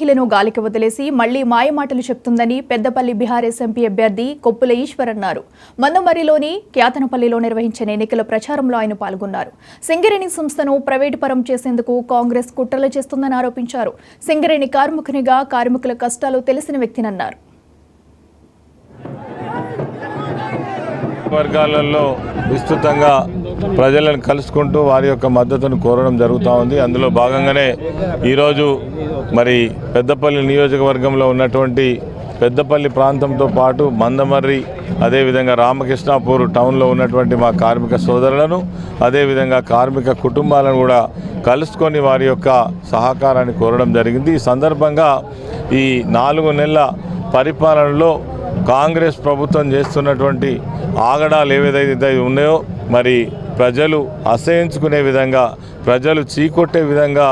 మహిళను గాలికి వదిలేసి మళ్లీ మాయమాటలు చెప్తుందని పెద్దపల్లి బీఆర్ఎస్ ఎంపీ అభ్యర్థి కొప్పుల ఈశ్వర్ అన్నారు. మందమర్రిలోని క్యాతనపల్లిలో నిర్వహించిన ఎన్నికల ప్రచారంలో ఆయన పాల్గొన్నారు. సింగరేణి సంస్థను ప్రైవేటు పరం చేసేందుకు కాంగ్రెస్ కుట్రలు చేస్తుందని ఆరోపించారు. సింగరేణి కార్మికునిగా కార్మికుల కష్టాలు తెలిసిన వ్యక్తినన్నారు. వర్గాలలో విస్తృతంగా ప్రజలను కలుసుకుంటూ వారి యొక్క మద్దతును కోరడం జరుగుతూ ఉంది. అందులో భాగంగానే ఈరోజు మరి పెద్దపల్లి నియోజకవర్గంలో ఉన్నటువంటి పెద్దపల్లి ప్రాంతంతో పాటు మందమర్రి, అదేవిధంగా రామకృష్ణాపూర్ టౌన్లో ఉన్నటువంటి మా కార్మిక సోదరులను, అదేవిధంగా కార్మిక కుటుంబాలను కూడా కలుసుకొని వారి యొక్క సహకారాన్ని కోరడం జరిగింది. ఈ సందర్భంగా ఈ 4 నెలల పరిపాలనలో కాంగ్రెస్ ప్రభుత్వం చేస్తున్నటువంటి ఆగడాలు ఏవైతే ఉన్నాయో మరి ప్రజలు అసహించుకునే విధంగా, ప్రజలు చీకొట్టే విధంగా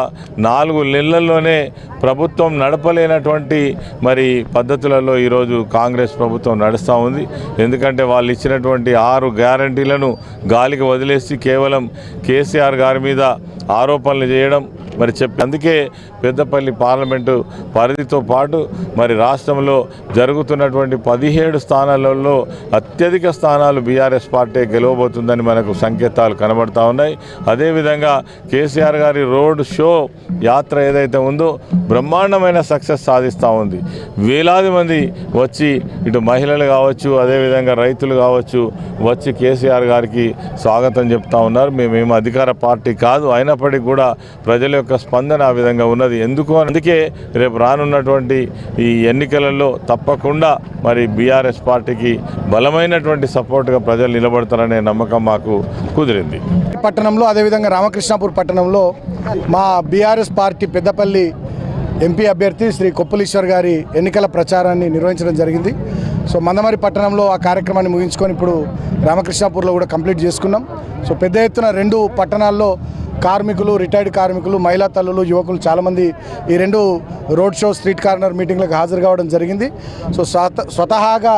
4 నెలల్లోనే ప్రభుత్వం నడపలేనటువంటి మరి పద్ధతులలో ఈరోజు కాంగ్రెస్ ప్రభుత్వం నడుస్తూ ఉంది. ఎందుకంటే వాళ్ళు ఇచ్చినటువంటి 6 గ్యారంటీలను గాలికి వదిలేసి కేవలం కేసీఆర్ గారి మీద ఆరోపణలు చేయడం మరి అందుకే పెద్దపల్లి పార్లమెంటు పరిధితో పాటు మరి రాష్ట్రంలో జరుగుతున్నటువంటి 17 స్థానాలలో అత్యధిక స్థానాలు బీఆర్ఎస్ పార్టీ గెలవబోతుందని మనకు సంకేతాలు కనబడతా ఉన్నాయి. అదేవిధంగా కేసీఆర్ గారి రోడ్ షో యాత్ర ఏదైతే ఉందో బ్రహ్మాండమైన సక్సెస్ సాధిస్తూ ఉంది. వేలాది మంది వచ్చి ఇటు మహిళలు కావచ్చు, అదేవిధంగా రైతులు కావచ్చు వచ్చి కేసీఆర్ గారికి స్వాగతం చెప్తా ఉన్నారు. మేమేమో అధికార పార్టీ కాదు, అయినప్పటికీ కూడా ప్రజల యొక్క స్పందన ఆ విధంగా ఉన్నది. అందుకే రేపు రానున్నటువంటి ఈ ఎన్నికలలో తప్పకుండా మరి బీఆర్ఎస్ పార్టీకి బలమైనటువంటి సపోర్ట్గా ప్రజలు నిలబడతారనే నమ్మకం మాకు కుదిరింది. పట్టణంలో అదేవిధంగా రామకృష్ణాపూర్ పట్టణంలో మా బీఆర్ఎస్ పార్టీ పెద్దపల్లి ఎంపీ అభ్యర్థి శ్రీ కొప్పుల ఈశ్వర్ గారి ఎన్నికల ప్రచారాన్ని నిర్వహించడం జరిగింది. సో మందమర్రి పట్టణంలో ఆ కార్యక్రమాన్ని ముగించుకొని ఇప్పుడు రామకృష్ణాపూర్లో కూడా కంప్లీట్ చేసుకున్నాం. సో పెద్ద ఎత్తున 2 పట్టణాల్లో కార్మికులు, రిటైర్డ్ కార్మికులు, మహిళా తల్లులు, యువకులు చాలామంది ఈ 2 రోడ్ షో, స్ట్రీట్ కార్నర్ మీటింగ్లకు హాజరు కావడం జరిగింది. సో స్వతహాగా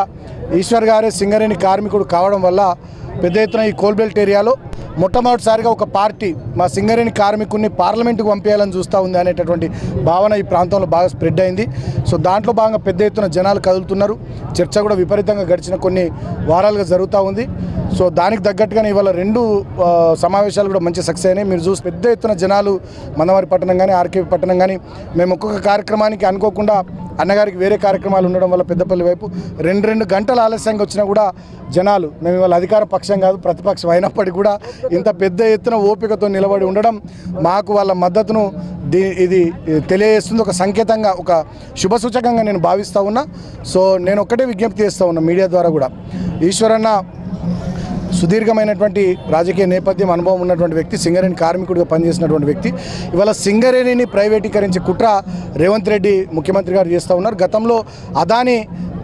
ఈశ్వర్ గారే సింగరేణి కార్మికుడు కావడం వల్ల పెద్ద ఎత్తున ఈ కోల్బెల్ట్ ఏరియాలో మొట్టమొదటిసారిగా ఒక పార్టీ మా సింగరేణి కార్మికుడిని పార్లమెంటుకు పంపించాలని చూస్తూ ఉంది అనేటటువంటి భావన ఈ ప్రాంతంలో బాగా స్ప్రెడ్ అయింది. సో దాంట్లో భాగంగా పెద్ద ఎత్తున జనాలు కదులుతున్నారు. చర్చ కూడా విపరీతంగా గడిచిన కొన్ని వారాలుగా జరుగుతూ ఉంది. సో దానికి తగ్గట్టుగానే ఇవాళ 2 సమావేశాలు కూడా మంచి సక్సెస్ అయినాయి. మీరు చూసి పెద్ద ఎత్తున జనాలు మందమర్రి పట్టణం కానీ, ఆర్కేపీ పట్టణం కానీ, మేము ఒక్కొక్క కార్యక్రమానికి అనుకోకుండా అన్నగారికి వేరే కార్యక్రమాలు ఉండడం వల్ల పెద్దపల్లి వైపు 2 గంటల ఆలస్యంగా వచ్చినా కూడా జనాలు, మేము ఇవాళ అధికార పక్షం కాదు ప్రతిపక్షం అయినప్పటికీ కూడా ఇంత పెద్ద ఎత్తున ఓపికతో నిలబడి ఉండడం మాకు వాళ్ళ మద్దతును ఇది తెలియజేస్తుంది. ఒక సంకేతంగా, ఒక శుభసూచకంగా నేను భావిస్తూ ఉన్నా. సో నేను ఒక్కటే విజ్ఞప్తి చేస్తూ ఉన్నా మీడియా ద్వారా కూడా, ఈశ్వరన్న సుదీర్ఘమైనటువంటి రాజకీయ నేపథ్యం, అనుభవం ఉన్నటువంటి వ్యక్తి, సింగరేణి కార్మికుడిగా పనిచేసినటువంటి వ్యక్తి. ఇవాళ సింగరేణిని ప్రైవేటీకరించే కుట్ర రేవంత్ రెడ్డి ముఖ్యమంత్రి గారు చేస్తూ ఉన్నారు. గతంలో అదాని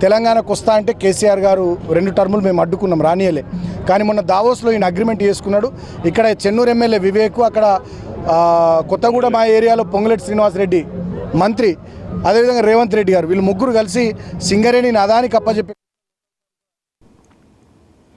తెలంగాణకు వస్తా అంటే కేసీఆర్ గారు 2 టర్ములు మేము అడ్డుకున్నాం, రానియలే. కానీ మొన్న దావోస్లో ఈయన అగ్రిమెంట్ చేసుకున్నాడు. ఇక్కడ చెన్నూరు ఎమ్మెల్యే వివేక్, అక్కడ కొత్తగూడెం మా ఏరియాలో పొంగులేటి శ్రీనివాసరెడ్డి మంత్రి, అదేవిధంగా రేవంత్ రెడ్డి గారు, వీళ్ళు 3 కలిసి సింగరేణిని అదానికి అప్పచెప్పి